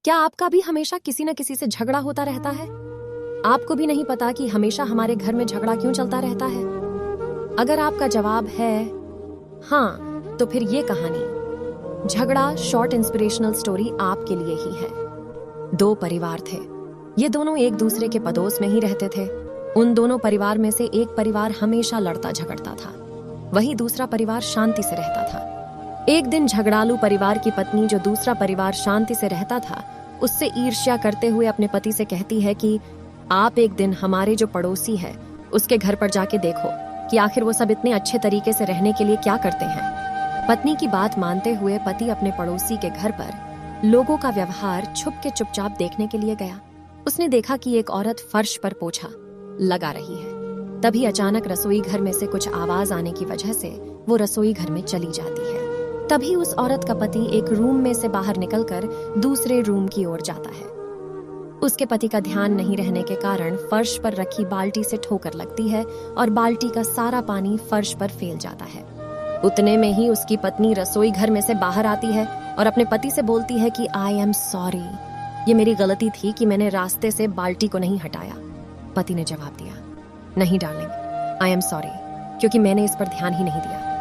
क्या आपका भी हमेशा किसी न किसी से झगड़ा होता रहता है? आपको भी नहीं पता कि हमेशा हमारे घर में झगड़ा क्यों चलता रहता है? अगर आपका जवाब है हाँ, तो फिर ये कहानी झगड़ा शॉर्ट इंस्पिरेशनल स्टोरी आपके लिए ही है। दो परिवार थे। ये दोनों एक दूसरे के पड़ोस में ही रहते थे। उन दोनों परिवार में से एक परिवार हमेशा लड़ता झगड़ता था, वही दूसरा परिवार शांति से रहता था। एक दिन झगड़ालू परिवार की पत्नी, जो दूसरा परिवार शांति से रहता था, उससे ईर्ष्या करते हुए अपने पति से कहती है कि आप एक दिन हमारे जो पड़ोसी है उसके घर पर जाके देखो कि आखिर वो सब इतने अच्छे तरीके से रहने के लिए क्या करते हैं। पत्नी की बात मानते हुए पति अपने पड़ोसी के घर पर लोगों का व्यवहार छुप के चुपचाप देखने के लिए गया। उसने देखा कि एक औरत फर्श पर पोछा लगा रही है। तभी अचानक रसोई घर में से कुछ आवाज आने की वजह से वो रसोई घर में चली जाती है। तभी उस औरत का पति एक रूम में से बाहर निकलकर दूसरे रूम की ओर जाता है। उसके पति का ध्यान नहीं रहने के कारण फर्श पर रखी बाल्टी से ठोकर लगती है और बाल्टी का सारा पानी फर्श पर फैल जाता है। उतने में ही उसकी पत्नी रसोई घर में से बाहर आती है और अपने पति से बोलती है कि आई एम सॉरी, ये मेरी गलती थी कि मैंने रास्ते से बाल्टी को नहीं हटाया। पति ने जवाब दिया, नहीं डार्लिंग, आई एम सॉरी, क्योंकि मैंने इस पर ध्यान ही नहीं दिया।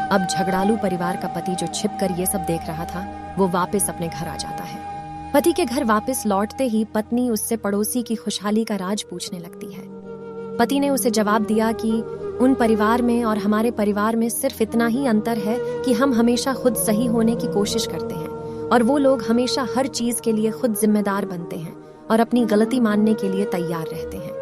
अब झगड़ालू परिवार का पति, जो छिपकर ये सब देख रहा था, वो वापस अपने घर आ जाता है। पति के घर वापस लौटते ही पत्नी उससे पड़ोसी की खुशहाली का राज पूछने लगती है। पति ने उसे जवाब दिया कि उन परिवार में और हमारे परिवार में सिर्फ इतना ही अंतर है कि हम हमेशा खुद सही होने की कोशिश करते हैं और वो लोग हमेशा हर चीज के लिए खुद जिम्मेदार बनते हैं और अपनी गलती मानने के लिए तैयार रहते हैं।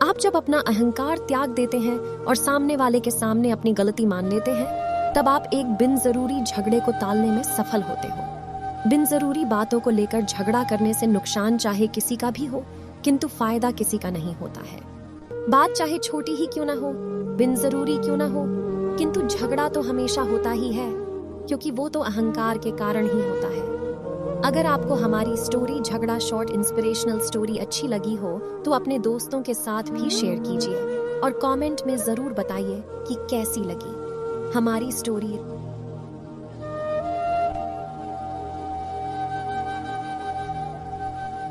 आप जब अपना अहंकार त्याग देते हैं और सामने वाले के सामने अपनी गलती मान लेते हैं, तब आप एक बिन जरूरी झगड़े को टालने में सफल होते हो। बिन जरूरी बातों को लेकर झगड़ा करने से नुकसान चाहे किसी का भी हो, किंतु फायदा किसी का नहीं होता है। बात चाहे छोटी ही क्यों ना हो, बिन जरूरी क्यों ना हो, किंतु झगड़ा तो हमेशा होता ही है, क्योंकि वो तो अहंकार के कारण ही होता है। अगर आपको हमारी स्टोरी झगड़ा शॉर्ट इंस्पिरेशनल स्टोरी अच्छी लगी हो तो अपने दोस्तों के साथ भी शेयर कीजिए और कमेंट में जरूर बताइए कि कैसी लगी हमारी स्टोरी।